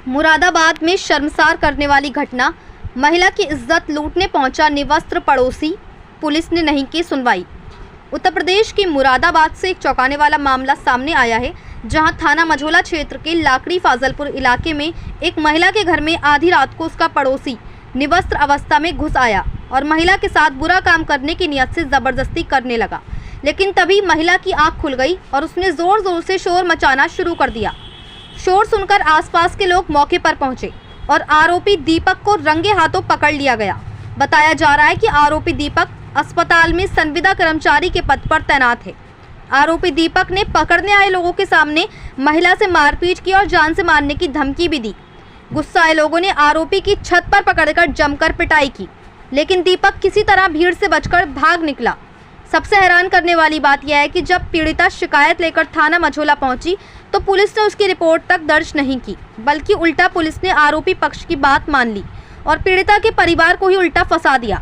मुरादाबाद में शर्मसार करने वाली घटना, महिला की इज्जत लूटने पहुंचा निवस्त्र पड़ोसी, पुलिस ने नहीं की सुनवाई। उत्तर प्रदेश की मुरादाबाद से एक चौंकाने वाला मामला सामने आया है, जहां थाना मझोला क्षेत्र के लाकड़ी फाजलपुर इलाके में एक महिला के घर में आधी रात को उसका पड़ोसी निवस्त्र अवस्था में घुस आया और महिला के साथ बुरा काम करने की नियत से ज़बरदस्ती करने लगा। लेकिन तभी महिला की आंख खुल गई और उसने ज़ोर ज़ोर से शोर मचाना शुरू कर दिया। शोर सुनकर आसपास के लोग मौके पर पहुंचे और आरोपी दीपक को रंगे हाथों पकड़ लिया गया। बताया जा रहा है कि आरोपी दीपक अस्पताल में संविदा कर्मचारी के पद पर तैनात है। आरोपी दीपक ने पकड़ने आए लोगों के सामने महिला से मारपीट की और जान से मारने की धमकी भी दी। गुस्सा आए लोगों ने आरोपी की छत पर पकड़कर जमकर पिटाई की, लेकिन दीपक किसी तरह भीड़ से बचकर भाग निकला। सबसे हैरान करने वाली बात यह है कि जब पीड़िता शिकायत लेकर थाना मझोला पहुंची तो पुलिस ने उसकी रिपोर्ट तक दर्ज नहीं की, बल्कि उल्टा पुलिस ने आरोपी पक्ष की बात मान ली और पीड़िता के परिवार को ही उल्टा फंसा दिया।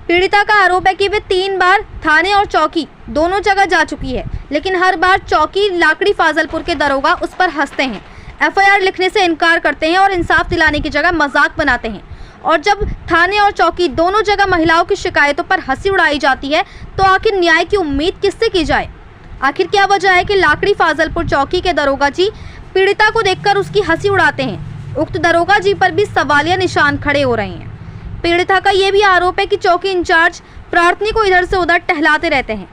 पीड़िता का आरोप है कि वे 3 बार थाने और चौकी दोनों जगह जा चुकी है, लेकिन हर बार चौकी लाकड़ी फाजलपुर के दरोगा उस पर हंसते हैं, एफआईआर लिखने से इनकार करते हैं और इंसाफ दिलाने की जगह मजाक बनाते हैं। और जब थाने और चौकी दोनों जगह महिलाओं की शिकायतों पर हंसी उड़ाई जाती है तो आखिर न्याय की उम्मीद किससे की जाए? आखिर क्या वजह है कि लाकड़ी फाजलपुर चौकी के दरोगा जी पीड़िता को देखकर उसकी हंसी उड़ाते हैं? उक्त दरोगा जी पर भी सवालिया निशान खड़े हो रहे हैं। पीड़िता का ये भी आरोप है कि चौकी इंचार्ज प्रार्थनी को इधर से उधर टहलाते रहते हैं।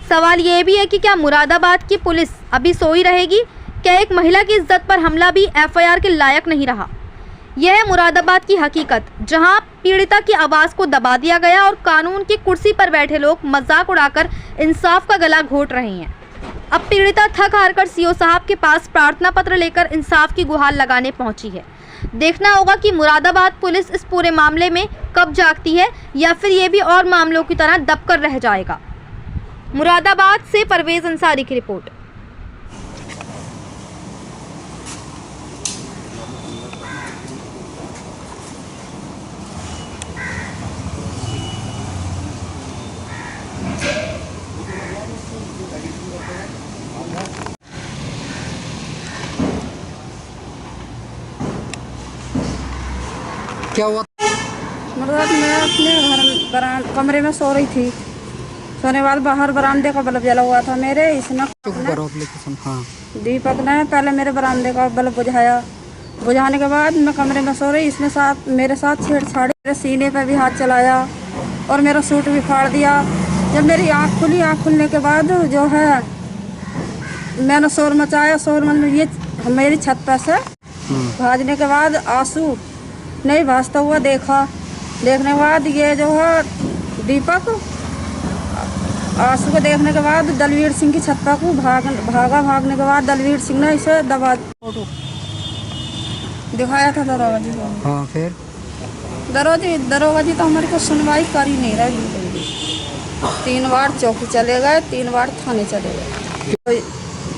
सवाल ये भी है कि क्या मुरादाबाद की पुलिस अभी सोई रहेगी? क्या एक महिला की इज्जत पर हमला भी एफआईआर के लायक नहीं रहा? यह है मुरादाबाद की हकीकत, जहां पीड़िता की आवाज़ को दबा दिया गया और कानून की कुर्सी पर बैठे लोग मजाक उड़ाकर इंसाफ का गला घोट रहे हैं। अब पीड़िता थक हार कर सीओ साहब के पास प्रार्थना पत्र लेकर इंसाफ की गुहार लगाने पहुंची है। देखना होगा कि मुरादाबाद पुलिस इस पूरे मामले में कब जागती है या फिर ये भी और मामलों की तरह दबकर रह जाएगा। मुरादाबाद से परवेज अंसारी की रिपोर्ट। क्या हुआ? मतलब मैं अपने कमरे में सो रही थी। सोने बाद बाहर बरामदे का बल्ब जला हुआ था मेरे। इसने दीपक ने पहले मेरे बरामदे का बल्ब बुझाया। बुझाने के बाद मैं कमरे में सो रही, इसने मेरे साथ छेड़छाड़ी, मेरे सीने पे भी हाथ चलाया और मेरा सूट भी फाड़ दिया। जब मेरी आँख खुली, आँख खुलने के बाद जो है मैंने शोर मचाया। शोर मतलब ये मेरी छत पर से भाजने के बाद आंसू नहीं भाजता हुआ देखा। देखने के बाद ये जो है दीपक आंसू को देखने के बाद दलवीर सिंह की छत पर को भागा। भागने के बाद दलवीर सिंह ने इसे दबा फोटो दिखाया था दरोगा जी को। हाँ, फिर दरोगा जी तो हमारी को सुनवाई कर ही नहीं रही। 3 बार चौकी चले गए, 3 बार थाने चले गए। तो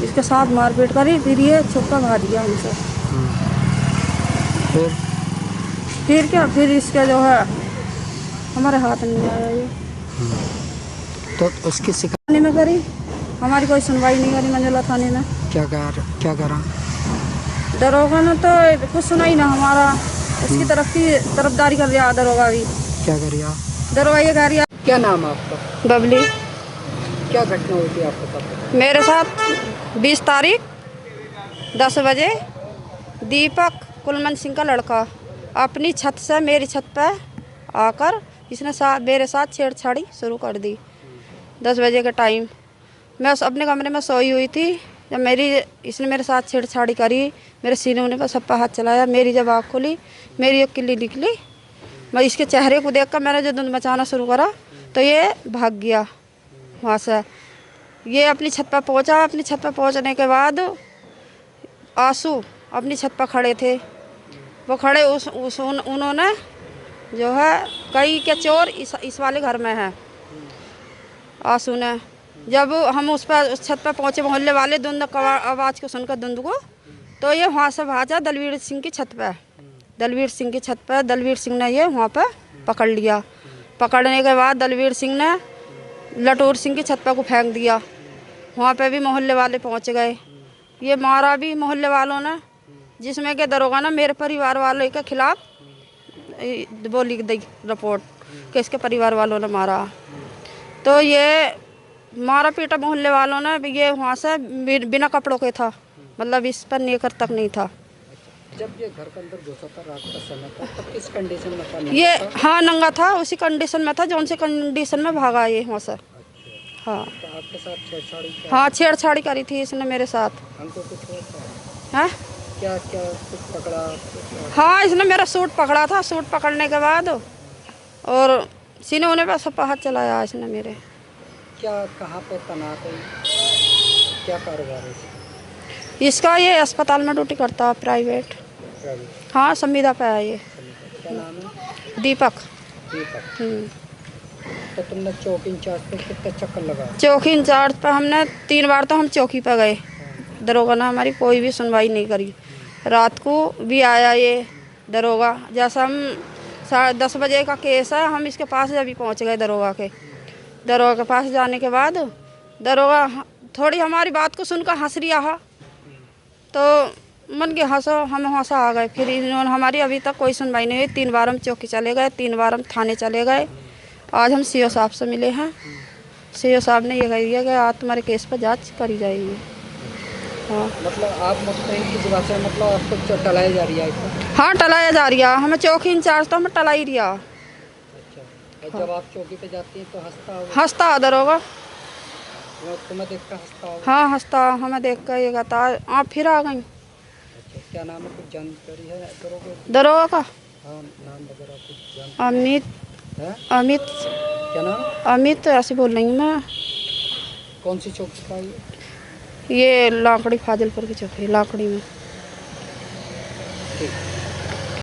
इसके साथ मारपीट करी, फिर ये छुप कर भाग गया हमसे। फिर क्या, फिर इसके जो है हमारे हाथ नहीं आया ये। तो उसकी शिकायत में करी, हमारी कोई सुनवाई नहीं करी मंझोला थाने में। क्या करा? दरोगा ने तो कुछ सुना ही ना हमारा। उसकी तरफदारी कर रहा दरोगा भी। क्या कर रहा? दरोगा ये कह रहा। क्या नाम है आपका? बबली। क्या घटना हुई थी आपके साथ? मेरे साथ 20 तारीख 10 बजे दीपक कुलमन सिंह का लड़का अपनी छत से मेरी छत पर आकर इसने मेरे साथ छेड़छाड़ी शुरू कर दी। 10 बजे के टाइम मैं अपने कमरे में सोई हुई थी। जब इसने मेरे साथ छेड़छाड़ी करी, मेरे सीने पर सब पर हाथ चलाया। मेरी जब आँख खुली, मेरी एक किल्ली निकली। मैं इसके चेहरे को देखकर मैंने जो धुंध मचाना शुरू करा तो ये भाग गया वहाँ से। ये अपनी छत पर पहुँचा। अपनी छत पर पहुँचने के बाद आंसू अपनी छत पर खड़े थे। वो खड़े उन्होंने जो है कई के चोर इस वाले घर में है। आंसू ने जब हम उस छत पर पहुँचे, मोहल्ले वाले धुंध आवाज़ को सुनकर धुंध को, तो ये वहाँ से भाजा दलवीर सिंह की छत पर। दलवीर सिंह की छत पर दलवीर सिंह ने ये वहाँ पर पकड़ लिया। पकड़ने के बाद दलवीर सिंह ने लटोर सिंह की छत पर को फेंक दिया। वहाँ पे भी मोहल्ले वाले पहुँच गए। ये मारा भी मोहल्ले वालों ने, जिसमें कि दरोगा ना मेरे परिवार वालों के खिलाफ वो लिख दी रिपोर्ट कि इसके परिवार वालों ने मारा। तो ये मारा पीटा मोहल्ले वालों ने, ये वहाँ से बिना कपड़ों के था, मतलब इस पर नेकर तक नहीं था। जब ये घर के अंदर घुसा था रात का समय था, तब किस कंडीशन में था? ये हाँ नंगा था, उसी कंडीशन में था जौन सी कंडीशन में भागा ये वहाँ से। हाँ तो आपके साथ छेड़छाड़ी हाँ छेड़छाड़ी करी थी इसने मेरे साथ। हमको कुछ हुआ था? हाँ क्या क्या कुछ पकड़ा? हाँ इसने मेरा सूट पकड़ा था, सूट पकड़ने के बाद और सीने होने पर सब हाथ चलाया इसने मेरे। क्या कहाँ पे तैनात है? क्या कारोबार है इसका ये अस्पताल में ड्यूटी करता है प्राइवेट। प्राइवेट? हाँ संविदा पे है ये। क्या नाम है? दीपक। दीपक। तो तुमने चौकी इंचार्ज पे कितने चक्कर लगाए? चौकी इंचार्ज पर हमने 3 बार तो हम चौकी पर गए, दरोगा ने हमारी कोई भी सुनवाई नहीं करी। रात को भी आया ये दरोगा, जैसा हम 10:30 बजे का केस है, हम इसके पास अभी पहुंच गए दरोगा के पास जाने के बाद दरोगा थोड़ी हमारी बात को सुनकर हंस रिया है, तो मन के हंसो हम हंसा आ गए। फिर इन्होंने हमारी अभी तक कोई सुनवाई नहीं हुई। 3 बार हम चौकी चले गए, 3 बार हम थाने चले गए। आज हम सीओ साहब से मिले हैं। सीओ साहब ने ये कह दिया कि आज तुम्हारे केस पर जांच करी जाएगी। हाँ मतलब आप मुस्तैद की जगह से मतलब आपको टलाया जा रही है? हाँ टलाया जा रही है, हमें चौकी इंचार्ज तो हमें टला ही रिया। अच्छा, और जब आप चौकी पे जाती हैं तो हंसता दरोगा। वो तुम्हें देख कर हंसता होगा? हाँ हंसता, हमें देख कर ये कहता आप फिर आ गई। अच्छा, क्या नाम है? कुछ जानकारी है दरोगा का? हाँ नाम वगैरह कुछ जान अमित। है? अमित। क्या नाम? अमित ऐसे बोल रही हूँ मैं। कौन सी चौकी का ये लाकड़ी फाजिलपुर की चौकी लाकड़ी में। ठीक।